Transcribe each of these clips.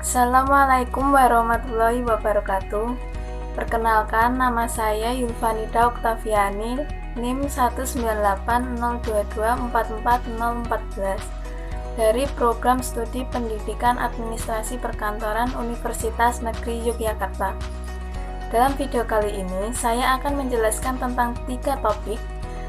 Assalamualaikum warahmatullahi wabarakatuh. Perkenalkan, nama saya Yulvanida Oktaviani, NIM 19802244014 dari Program Studi Pendidikan Administrasi Perkantoran Universitas Negeri Yogyakarta. Dalam video kali ini, saya akan menjelaskan tentang 3 topik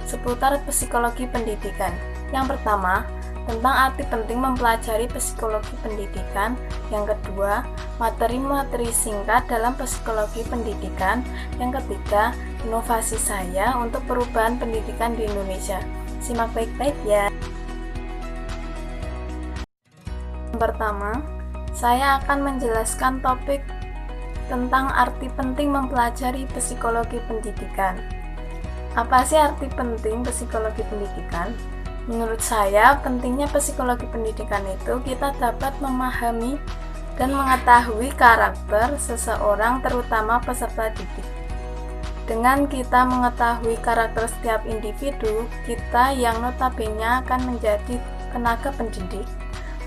seputar psikologi pendidikan. Yang pertama, tentang arti penting mempelajari psikologi pendidikan. Yang kedua, materi-materi singkat dalam psikologi pendidikan. Yang ketiga, inovasi saya untuk perubahan pendidikan di Indonesia. Simak baik-baik ya. Yang pertama, saya akan menjelaskan topik tentang arti penting mempelajari psikologi pendidikan. Apa sih arti penting psikologi pendidikan? Menurut saya, pentingnya psikologi pendidikan itu kita dapat memahami dan mengetahui karakter seseorang, terutama peserta didik. Dengan kita mengetahui karakter setiap individu, kita yang notabene akan menjadi tenaga pendidik,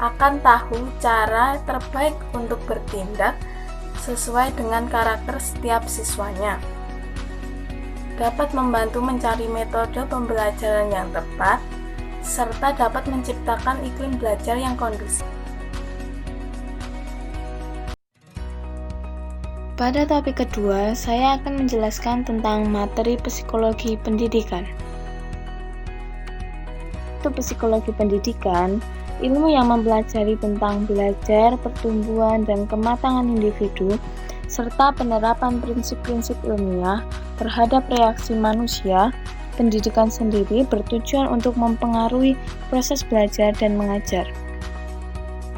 akan tahu cara terbaik untuk bertindak sesuai dengan karakter setiap siswanya. Dapat membantu mencari metode pembelajaran yang tepat, serta dapat menciptakan iklim belajar yang kondusif. Pada topik kedua, saya akan menjelaskan tentang materi psikologi pendidikan. Itu psikologi pendidikan, ilmu yang mempelajari tentang belajar, pertumbuhan, dan kematangan individu, serta penerapan prinsip-prinsip ilmiah terhadap reaksi manusia. Pendidikan sendiri bertujuan untuk mempengaruhi proses belajar dan mengajar.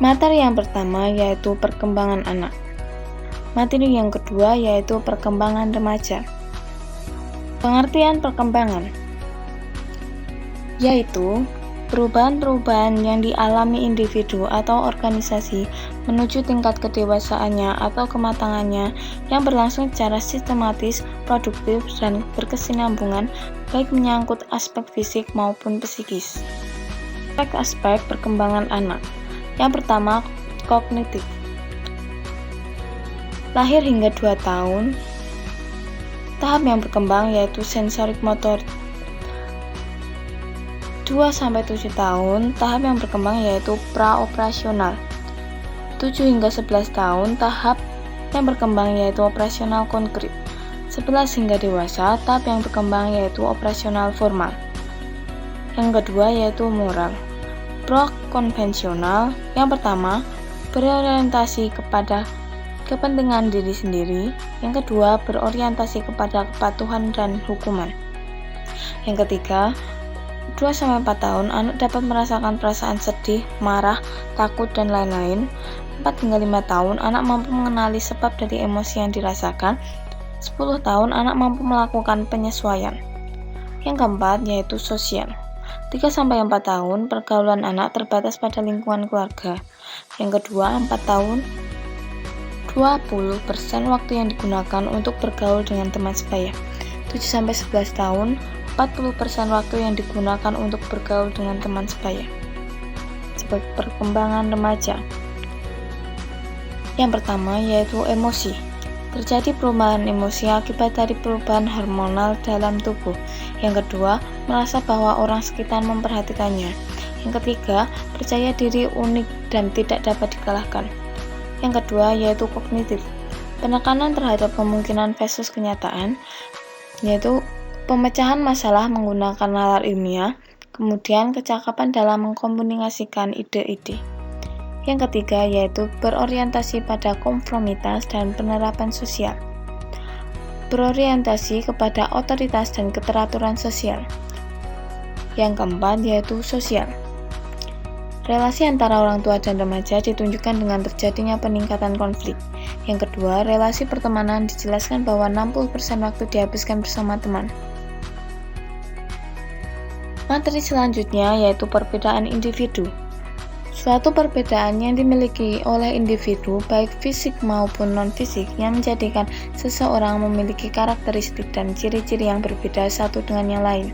Materi yang pertama yaitu perkembangan anak. Materi yang kedua yaitu perkembangan remaja. Pengertian perkembangan yaitu perubahan-perubahan yang dialami individu atau organisasi menuju tingkat kedewasaannya atau kematangannya yang berlangsung secara sistematis, produktif, dan berkesinambungan, baik menyangkut aspek fisik maupun psikis. Aspek perkembangan anak. Yang pertama, kognitif. Lahir hingga 2 tahun. Tahap yang berkembang yaitu sensorik motor. 2-7 tahun, tahap yang berkembang yaitu praoperasional. 7 hingga 11 tahun, tahap yang berkembang yaitu operasional konkret. 11 hingga dewasa, tahap yang berkembang yaitu operasional formal. Yang kedua yaitu moral. Pro-konvensional. Yang pertama, berorientasi kepada kepentingan diri sendiri. Yang kedua, berorientasi kepada kepatuhan dan hukuman. Yang ketiga, 2-4 tahun, anak dapat merasakan perasaan sedih, marah, takut, dan lain-lain. 4-5 tahun, anak mampu mengenali sebab dari emosi yang dirasakan. 10 tahun, anak mampu melakukan penyesuaian. Yang keempat, yaitu sosial. 3-4 tahun, pergaulan anak terbatas pada lingkungan keluarga. Yang kedua, 4 tahun, 20% waktu yang digunakan untuk bergaul dengan teman sebaya. 7-11 tahun, 40% waktu yang digunakan untuk bergaul dengan teman sebaya. Sebagai perkembangan remaja. Yang pertama yaitu emosi. Terjadi perubahan emosi akibat dari perubahan hormonal dalam tubuh. Yang kedua, merasa bahwa orang sekitar memperhatikannya. Yang ketiga, percaya diri unik dan tidak dapat dikalahkan. Yang kedua yaitu kognitif. Penekanan terhadap kemungkinan versus kenyataan, yaitu pemecahan masalah menggunakan nalar ilmiah, kemudian kecakapan dalam mengkomunikasikan ide-ide. Yang ketiga yaitu berorientasi pada konformitas dan penerapan sosial. Berorientasi kepada otoritas dan keteraturan sosial. Yang keempat yaitu sosial. Relasi antara orang tua dan remaja ditunjukkan dengan terjadinya peningkatan konflik. Yang kedua, relasi pertemanan dijelaskan bahwa 60% waktu dihabiskan bersama teman. Materi selanjutnya yaitu perbedaan individu. Suatu perbedaan yang dimiliki oleh individu, baik fisik maupun non-fisik, yang menjadikan seseorang memiliki karakteristik dan ciri-ciri yang berbeda satu dengan yang lain.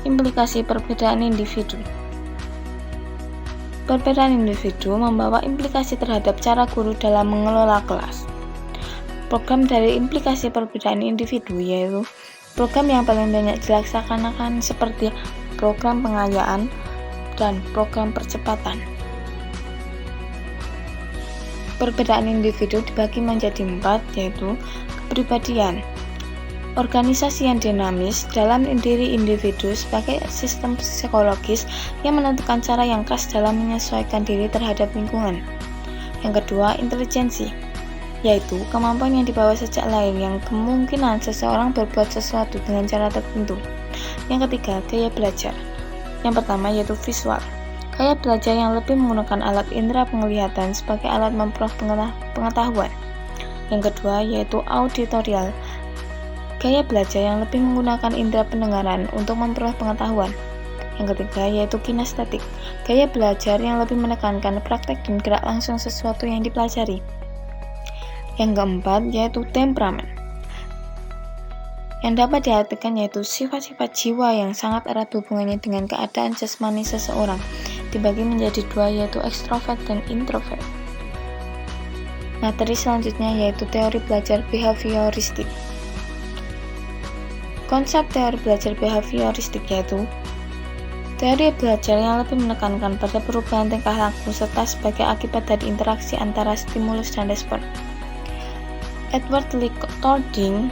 Implikasi perbedaan individu. Perbedaan individu membawa implikasi terhadap cara guru dalam mengelola kelas. Program dari implikasi perbedaan individu yaitu program yang paling banyak dilaksanakan seperti program pengayaan dan program percepatan. Perbedaan individu dibagi menjadi 4, yaitu kepribadian, organisasi yang dinamis dalam diri individu sebagai sistem psikologis yang menentukan cara yang khas dalam menyesuaikan diri terhadap lingkungan. Yang kedua, intelijensi, yaitu kemampuan yang dibawa sejak lahir yang kemungkinan seseorang berbuat sesuatu dengan cara tertentu. Yang ketiga, gaya belajar. Yang pertama yaitu visual. Gaya belajar yang lebih menggunakan alat indera penglihatan sebagai alat memperoleh pengetahuan. Yang kedua yaitu auditorial. Gaya belajar yang lebih menggunakan indera pendengaran untuk memperoleh pengetahuan. Yang ketiga yaitu kinestetik. Gaya belajar yang lebih menekankan praktek dan gerak langsung sesuatu yang dipelajari. Yang keempat yaitu temperamen, yang dapat diartikan yaitu sifat-sifat jiwa yang sangat erat hubungannya dengan keadaan jasmani seseorang. Dibagi menjadi 2 yaitu ekstrovert dan introvert. Materi selanjutnya yaitu teori belajar behavioristik. Konsep teori belajar behavioristik yaitu teori belajar yang lebih menekankan pada perubahan tingkah laku serta sebagai akibat dari interaksi antara stimulus dan respon. Edward Lee Tording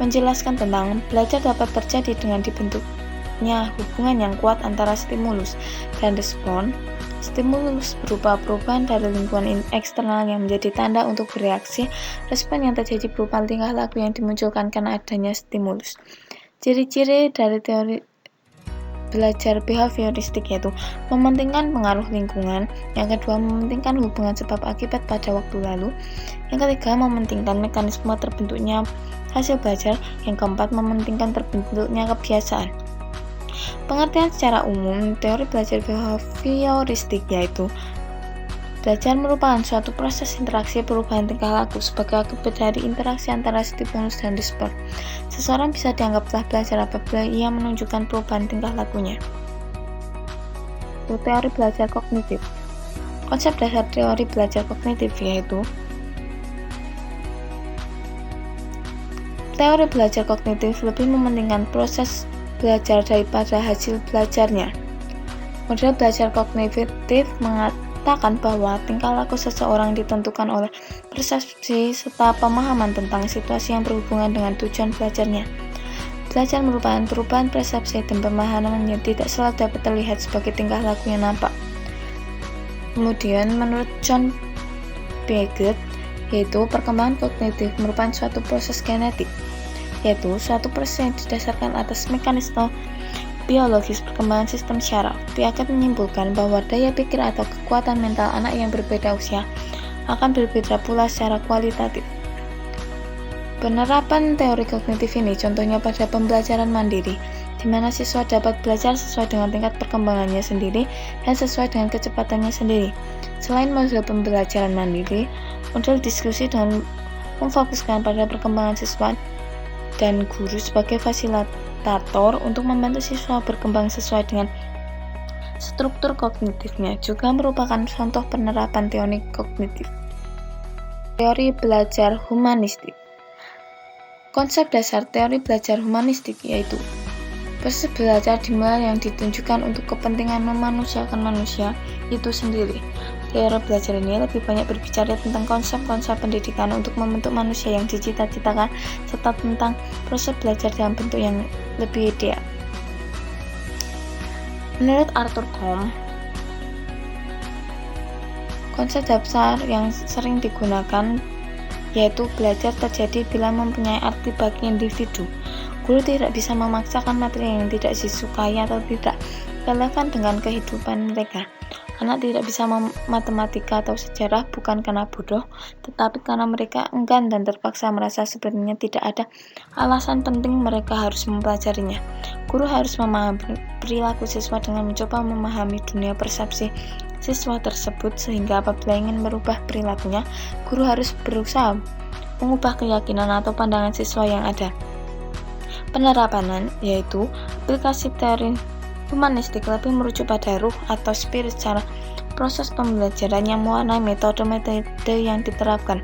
menjelaskan tentang belajar dapat terjadi dengan dibentuknya hubungan yang kuat antara stimulus dan respon. Stimulus berupa perubahan dari lingkungan eksternal yang menjadi tanda untuk bereaksi. Respon yang terjadi berupa tingkah laku yang dimunculkan karena adanya stimulus. Ciri-ciri dari teori belajar behavioristik yaitu mementingkan pengaruh lingkungan. Yang kedua, mementingkan hubungan sebab akibat pada waktu lalu. Yang ketiga, mementingkan mekanisme terbentuknya hasil belajar. Yang keempat, mementingkan terbentuknya kebiasaan. Pengertian secara umum teori belajar behavioristik yaitu belajar merupakan suatu proses interaksi perubahan tingkah laku sebagai akibat dari interaksi antara stimulus dan respon. Seseorang bisa dianggap telah belajar apabila ia menunjukkan perubahan tingkah lakunya. Teori belajar kognitif. Konsep dasar teori belajar kognitif yaitu teori belajar kognitif lebih mementingkan proses belajar daripada hasil belajarnya. Model belajar kognitif mengatakan bahwa tingkah laku seseorang ditentukan oleh persepsi serta pemahaman tentang situasi yang berhubungan dengan tujuan belajarnya. Belajar merupakan perubahan persepsi dan pemahaman yang tidak selalu dapat terlihat sebagai tingkah laku yang nampak. Kemudian, menurut John Piaget, yaitu perkembangan kognitif merupakan suatu proses genetik, yaitu suatu proses yang didasarkan atas mekanisme biologis perkembangan sistem syaraf. Piaget menyimpulkan bahwa daya pikir atau kekuatan mental anak yang berbeda usia akan berbeda pula secara kualitatif. Penerapan teori kognitif ini contohnya pada pembelajaran mandiri, di mana siswa dapat belajar sesuai dengan tingkat perkembangannya sendiri dan sesuai dengan kecepatannya sendiri. Selain model pembelajaran mandiri, model diskusi dengan memfokuskan pada perkembangan siswa dan guru sebagai fasilitator untuk membantu siswa berkembang sesuai dengan struktur kognitifnya juga merupakan contoh penerapan teori kognitif. Teori belajar humanistik. Konsep dasar teori belajar humanistik yaitu proses belajar dimulai yang ditunjukkan untuk kepentingan memanusiakan manusia itu sendiri. Teori belajar ini lebih banyak berbicara tentang konsep-konsep pendidikan untuk membentuk manusia yang dicita-citakan serta tentang proses belajar dalam bentuk yang lebih ideal. Menurut Arthur Combe, konsep dasar yang sering digunakan yaitu belajar terjadi bila mempunyai arti bagi individu. Guru tidak bisa memaksakan materi yang tidak disukai atau tidak relevan dengan kehidupan mereka. Anak tidak bisa matematika atau sejarah bukan karena bodoh, tetapi karena mereka enggan dan terpaksa merasa sebenarnya tidak ada alasan penting mereka harus mempelajarinya. Guru harus memahami perilaku siswa dengan mencoba memahami dunia persepsi siswa tersebut, sehingga apabila ingin merubah perilakunya, guru harus berusaha mengubah keyakinan atau pandangan siswa yang ada. Penerapan yaitu aplikasi teori humanistik lebih merujuk pada ruh atau spirit secara proses pembelajaran yang mewarnai metode-metode yang diterapkan.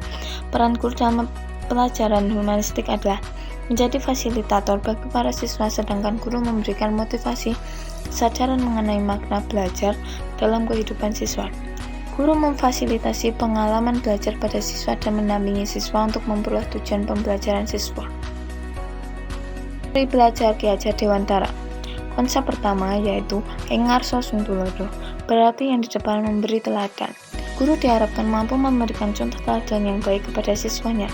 Peran guru dalam pelajaran humanistik adalah menjadi fasilitator bagi para siswa, sedangkan guru memberikan motivasi, kesadaran mengenai makna belajar dalam kehidupan siswa. Guru memfasilitasi pengalaman belajar pada siswa dan mendampingi siswa untuk memperoleh tujuan pembelajaran siswa. Dari belajar Ki Hajar Dewantara. Konsep pertama yaitu Engarso Sungtulodo, berarti yang di depan memberi teladan. Guru diharapkan mampu memberikan contoh teladan yang baik kepada siswanya.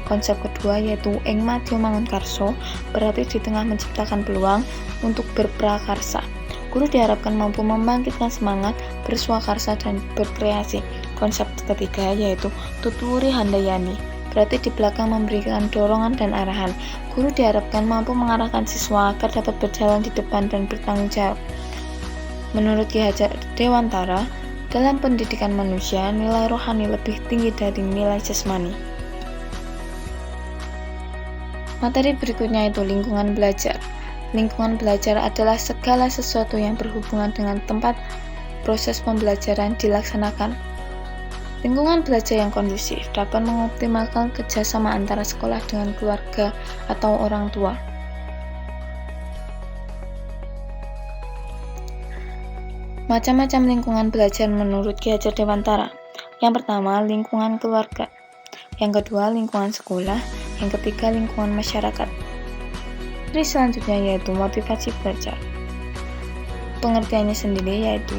Konsep kedua yaitu Engmadyo Mangunkarso, berarti di tengah menciptakan peluang untuk berprakarsa. Guru diharapkan mampu membangkitkan semangat, berswakarsa, dan berkreasi. Konsep ketiga yaitu Tutwuri Handayani, berarti di belakang memberikan dorongan dan arahan. Guru diharapkan mampu mengarahkan siswa agar dapat berjalan di depan dan bertanggung jawab. Menurut Ki Hajar Dewantara, dalam pendidikan manusia, nilai rohani lebih tinggi dari nilai jasmani. Materi berikutnya itu lingkungan belajar. Lingkungan belajar adalah segala sesuatu yang berhubungan dengan tempat proses pembelajaran dilaksanakan. Lingkungan belajar yang kondusif dapat mengoptimalkan kerjasama antara sekolah dengan keluarga atau orang tua. Macam-macam lingkungan belajar menurut Ki Hajar Dewantara. Yang pertama, lingkungan keluarga. Yang kedua, lingkungan sekolah. Yang ketiga, lingkungan masyarakat. Materi selanjutnya yaitu motivasi belajar. Pengertiannya sendiri yaitu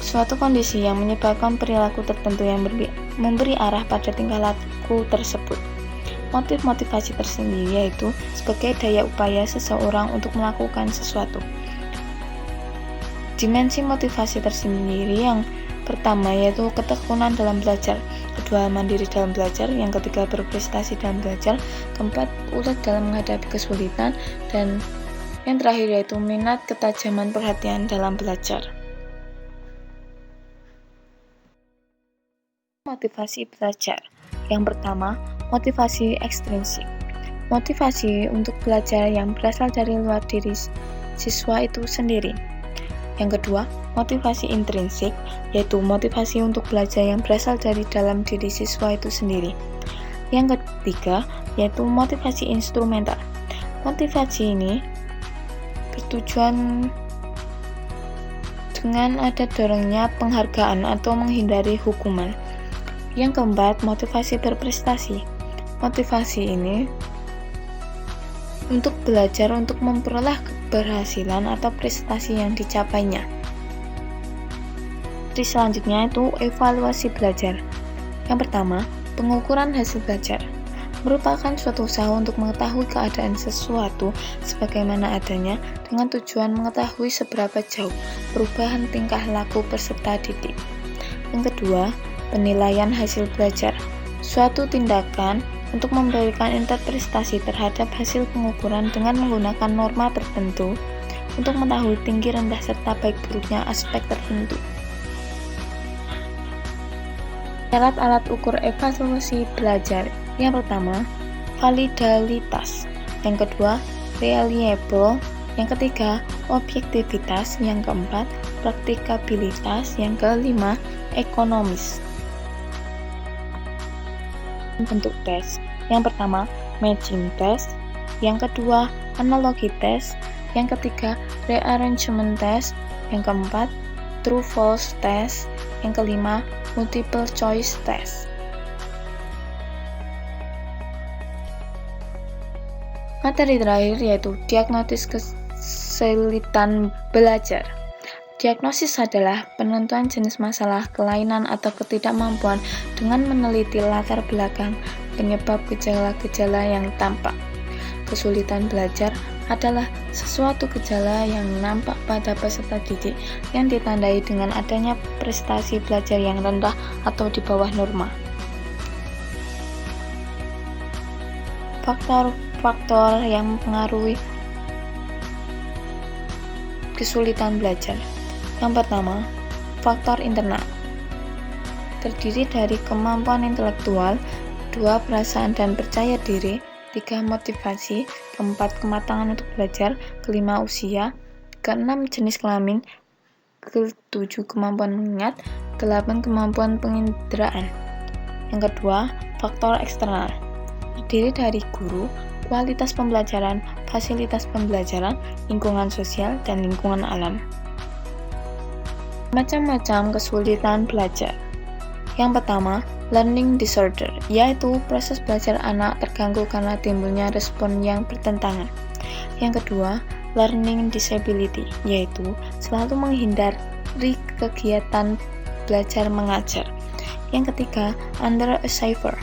suatu kondisi yang menyebabkan perilaku tertentu yang memberi arah pada tingkah laku tersebut. Motif motivasi tersendiri yaitu sebagai daya upaya seseorang untuk melakukan sesuatu. Dimensi motivasi tersendiri yang pertama yaitu ketekunan dalam belajar, kedua mandiri dalam belajar, yang ketiga berprestasi dalam belajar, keempat ulet dalam menghadapi kesulitan, dan yang terakhir yaitu minat ketajaman perhatian dalam belajar. Motivasi belajar. Yang pertama, motivasi ekstrinsik. Motivasi untuk belajar yang berasal dari luar diri siswa itu sendiri. Yang kedua, motivasi intrinsik, yaitu motivasi untuk belajar yang berasal dari dalam diri siswa itu sendiri. Yang ketiga, yaitu motivasi instrumental. Motivasi ini bertujuan dengan ada dorongnya penghargaan atau menghindari hukuman. Yang keempat, motivasi berprestasi. Motivasi ini untuk belajar untuk memperoleh keberhasilan atau prestasi yang dicapainya. Materi selanjutnya itu evaluasi belajar. Yang pertama, pengukuran hasil belajar merupakan suatu usaha untuk mengetahui keadaan sesuatu sebagaimana adanya dengan tujuan mengetahui seberapa jauh perubahan tingkah laku peserta didik. Yang kedua, penilaian hasil belajar, suatu tindakan untuk memberikan interpretasi terhadap hasil pengukuran dengan menggunakan norma tertentu untuk mengetahui tinggi rendah serta baik buruknya aspek tertentu. Alat-alat ukur evaluasi belajar. Yang pertama, validalitas. Yang kedua, reliable. Yang ketiga, objektivitas. Yang keempat, praktikabilitas. Yang kelima, ekonomis. Bentuk tes. Yang pertama, matching test. Yang kedua, analogi test. Yang ketiga, rearrangement test. Yang keempat, true false test. Yang kelima, multiple choice test. Materi terakhir yaitu diagnosis kesulitan belajar. Diagnosis adalah penentuan jenis masalah, kelainan, atau ketidakmampuan dengan meneliti latar belakang penyebab gejala-gejala yang tampak. Kesulitan belajar adalah sesuatu gejala yang nampak pada peserta didik yang ditandai dengan adanya prestasi belajar yang rendah atau di bawah norma. Faktor-faktor yang mempengaruhi kesulitan belajar. Yang pertama, faktor internal. Terdiri dari kemampuan intelektual, 2 perasaan dan percaya diri, 3 motivasi, 4 kematangan untuk belajar, 5 usia, 6 jenis kelamin, ke-7 kemampuan mengingat, ke-8 kemampuan penginderaan. Yang kedua, faktor eksternal. Terdiri dari guru, kualitas pembelajaran, fasilitas pembelajaran, lingkungan sosial, dan lingkungan alam. Macam-macam kesulitan belajar. Yang pertama, learning disorder, yaitu proses belajar anak terganggu karena timbulnya respon yang bertentangan. Yang kedua, learning disability, yaitu selalu menghindari kegiatan belajar mengajar. Yang ketiga, underachiever,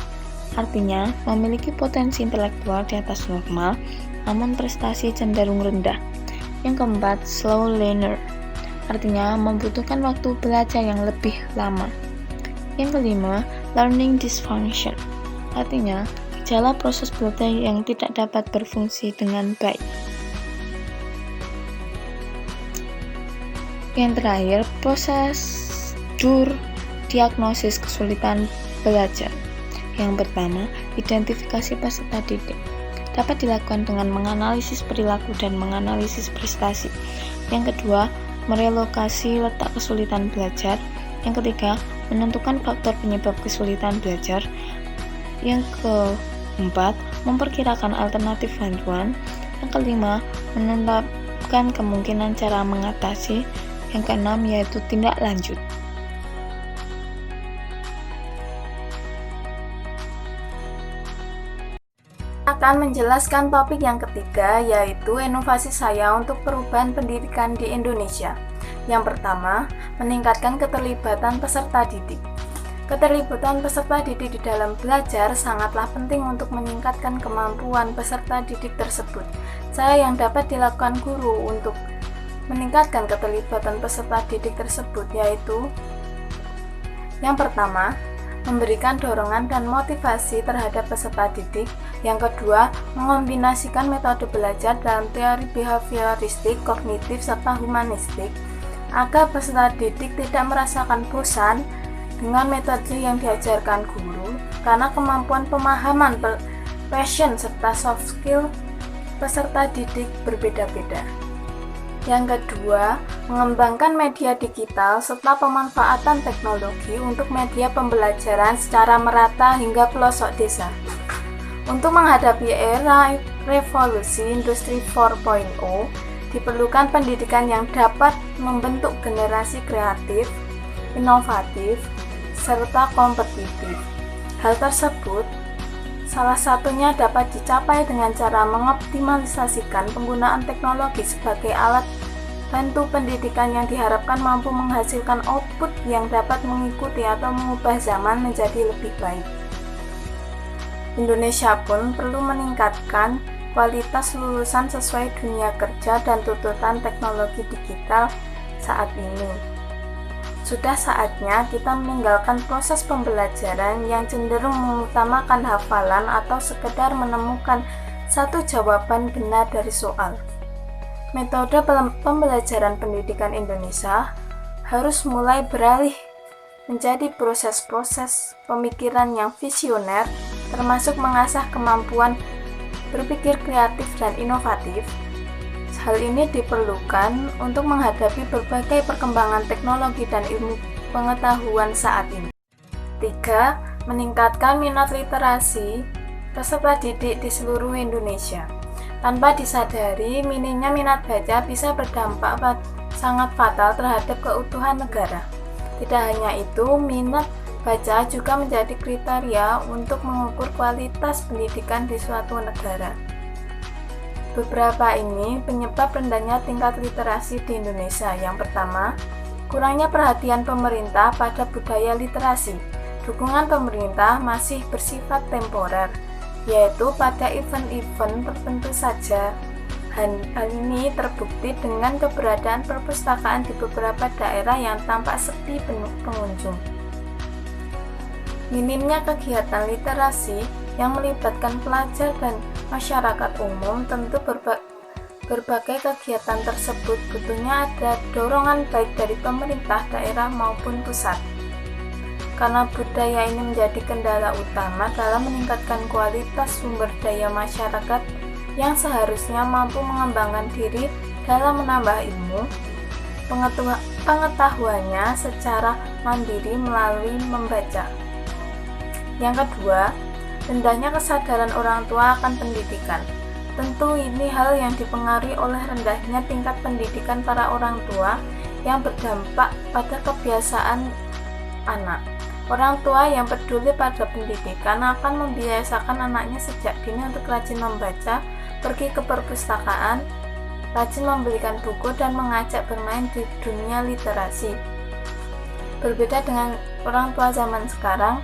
artinya memiliki potensi intelektual di atas normal, namun prestasi cenderung rendah. Yang keempat, slow learner, artinya membutuhkan waktu belajar yang lebih lama. Yang kelima, learning dysfunction, artinya gejala proses belajar yang tidak dapat berfungsi dengan baik. Yang terakhir, prosedur diagnosis kesulitan belajar. Yang pertama, identifikasi peserta didik. Dapat dilakukan dengan menganalisis perilaku dan menganalisis prestasi. Yang kedua, merelokasi letak kesulitan belajar. Yang ketiga, menentukan faktor penyebab kesulitan belajar. Yang keempat, memperkirakan alternatif bantuan. Yang kelima, menetapkan kemungkinan cara mengatasi. Yang keenam, yaitu tindak lanjut. Akan menjelaskan topik yang ketiga, yaitu inovasi saya untuk perubahan pendidikan di Indonesia. Yang pertama, meningkatkan keterlibatan peserta didik. Keterlibatan peserta didik di dalam belajar sangatlah penting untuk meningkatkan kemampuan peserta didik tersebut. Cara yang dapat dilakukan guru untuk meningkatkan keterlibatan peserta didik tersebut yaitu: yang pertama, memberikan dorongan dan motivasi terhadap peserta didik. Yang kedua, mengombinasikan metode belajar dalam teori behavioristik, kognitif, serta humanistik agar peserta didik tidak merasakan bosan dengan metode yang diajarkan guru, karena kemampuan pemahaman, passion, serta soft skill peserta didik berbeda-beda. Yang kedua, mengembangkan media digital serta pemanfaatan teknologi untuk media pembelajaran secara merata hingga pelosok desa. Untuk menghadapi era revolusi industri 4.0, diperlukan pendidikan yang dapat membentuk generasi kreatif, inovatif, serta kompetitif. Hal tersebut salah satunya dapat dicapai dengan cara mengoptimalisasikan penggunaan teknologi sebagai alat bantu pendidikan yang diharapkan mampu menghasilkan output yang dapat mengikuti atau mengubah zaman menjadi lebih baik. Indonesia pun perlu meningkatkan kualitas lulusan sesuai dunia kerja dan tuntutan teknologi digital saat ini. Sudah saatnya kita meninggalkan proses pembelajaran yang cenderung mengutamakan hafalan atau sekedar menemukan satu jawaban benar dari soal. Metode pembelajaran pendidikan Indonesia harus mulai beralih menjadi proses-proses pemikiran yang visioner, termasuk mengasah kemampuan berpikir kreatif dan inovatif. Hal ini diperlukan untuk menghadapi berbagai perkembangan teknologi dan ilmu pengetahuan saat ini. 3. Meningkatkan minat literasi peserta didik di seluruh Indonesia. Tanpa disadari, minimnya minat baca bisa berdampak sangat fatal terhadap keutuhan negara. Tidak hanya itu, minat baca juga menjadi kriteria untuk mengukur kualitas pendidikan di suatu negara. Beberapa ini penyebab rendahnya tingkat literasi di Indonesia. Yang pertama, kurangnya perhatian pemerintah pada budaya literasi. Dukungan pemerintah masih bersifat temporer, yaitu pada event-event tertentu saja. Hal ini terbukti dengan keberadaan perpustakaan di beberapa daerah yang tampak sepi penuh pengunjung. Minimnya kegiatan literasi yang melibatkan pelajar dan masyarakat umum. Tentu berbagai kegiatan tersebut butuhnya ada dorongan baik dari pemerintah daerah maupun pusat. Karena budaya ini menjadi kendala utama dalam meningkatkan kualitas sumber daya masyarakat yang seharusnya mampu mengembangkan diri dalam menambah ilmu, pengetahuannya secara mandiri melalui membaca. Yang kedua, rendahnya kesadaran orang tua akan pendidikan. Tentu ini hal yang dipengaruhi oleh rendahnya tingkat pendidikan para orang tua yang berdampak pada kebiasaan anak. Orang tua yang peduli pada pendidikan akan membiasakan anaknya sejak dini untuk rajin membaca, pergi ke perpustakaan, rajin membelikan buku, dan mengajak bermain di dunia literasi. Berbeda dengan orang tua zaman sekarang,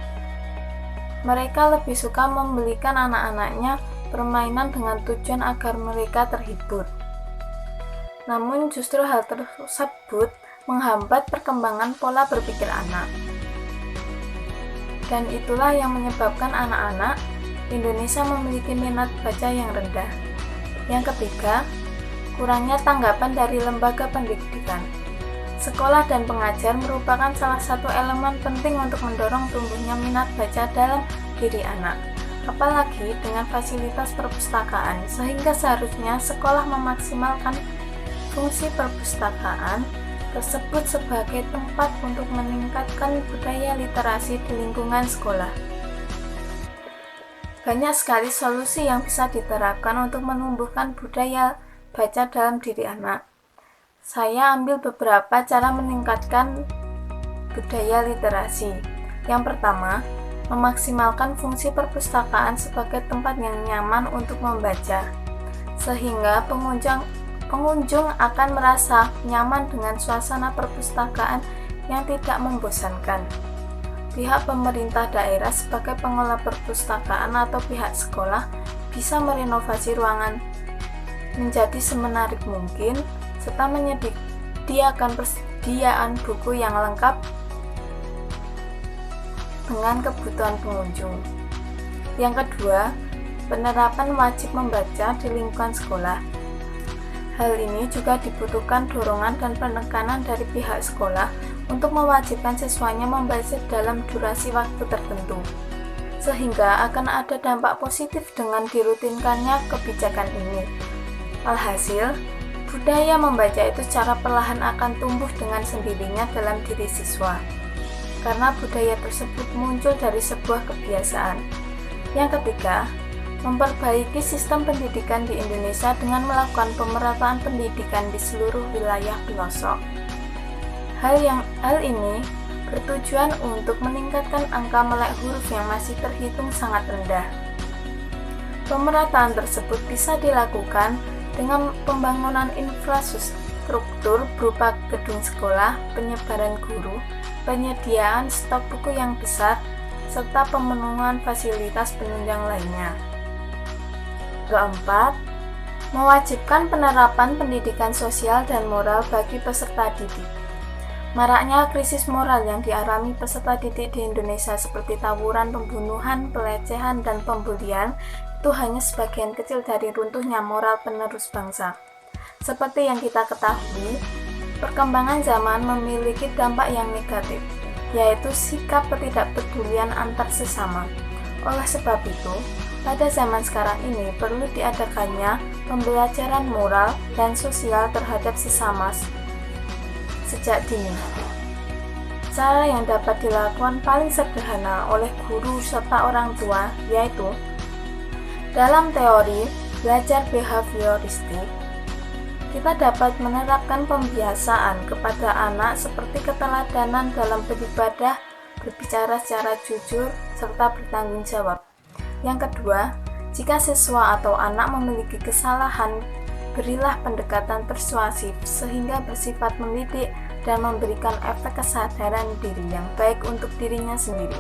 mereka lebih suka membelikan anak-anaknya permainan dengan tujuan agar mereka terhibur. Namun justru hal tersebut menghambat perkembangan pola berpikir anak. Dan itulah yang menyebabkan anak-anak Indonesia memiliki minat baca yang rendah. Yang ketiga, kurangnya tanggapan dari lembaga pendidikan. Sekolah dan pengajar merupakan salah satu elemen penting untuk mendorong tumbuhnya minat baca dalam diri anak. Apalagi dengan fasilitas perpustakaan, sehingga seharusnya sekolah memaksimalkan fungsi perpustakaan tersebut sebagai tempat untuk meningkatkan budaya literasi di lingkungan sekolah. Banyak sekali solusi yang bisa diterapkan untuk menumbuhkan budaya baca dalam diri anak. Saya ambil beberapa cara meningkatkan budaya literasi. Yang pertama, memaksimalkan fungsi perpustakaan sebagai tempat yang nyaman untuk membaca, sehingga pengunjung akan merasa nyaman dengan suasana perpustakaan yang tidak membosankan. Pihak pemerintah daerah sebagai pengelola perpustakaan atau pihak sekolah bisa merenovasi ruangan menjadi semenarik mungkin, serta menyediakan persediaan buku yang lengkap dengan kebutuhan pengunjung. Yang kedua, penerapan wajib membaca di lingkungan sekolah. Hal ini juga dibutuhkan dorongan dan penekanan dari pihak sekolah untuk mewajibkan siswanya membaca dalam durasi waktu tertentu, sehingga akan ada dampak positif dengan dirutinkannya kebijakan ini. Alhasil, budaya membaca itu secara perlahan akan tumbuh dengan sendirinya dalam diri siswa, karena budaya tersebut muncul dari sebuah kebiasaan. Yang ketiga, memperbaiki sistem pendidikan di Indonesia dengan melakukan pemerataan pendidikan di seluruh wilayah pelosok. Hal ini bertujuan untuk meningkatkan angka melek huruf yang masih terhitung sangat rendah. Pemerataan tersebut bisa dilakukan dengan pembangunan infrastruktur berupa gedung sekolah, penyebaran guru, penyediaan stok buku yang besar, serta pemenuhan fasilitas penunjang lainnya. Keempat, mewajibkan penerapan pendidikan sosial dan moral bagi peserta didik. Maraknya krisis moral yang dialami peserta didik di Indonesia seperti tawuran, pembunuhan, pelecehan, dan pembulian itu hanya sebagian kecil dari runtuhnya moral penerus bangsa. Seperti yang kita ketahui, perkembangan zaman memiliki dampak yang negatif, yaitu sikap ketidakpedulian antar sesama. Oleh sebab itu, pada zaman sekarang ini perlu diadakannya pembelajaran moral dan sosial terhadap sesama sejak dini. Cara yang dapat dilakukan paling sederhana oleh guru serta orang tua yaitu dalam teori belajar behavioristik, kita dapat menerapkan pembiasaan kepada anak seperti keteladanan dalam beribadah, berbicara secara jujur, serta bertanggung jawab. Yang kedua, jika siswa atau anak memiliki kesalahan, berilah pendekatan persuasif sehingga bersifat mendidik dan memberikan efek kesadaran diri yang baik untuk dirinya sendiri.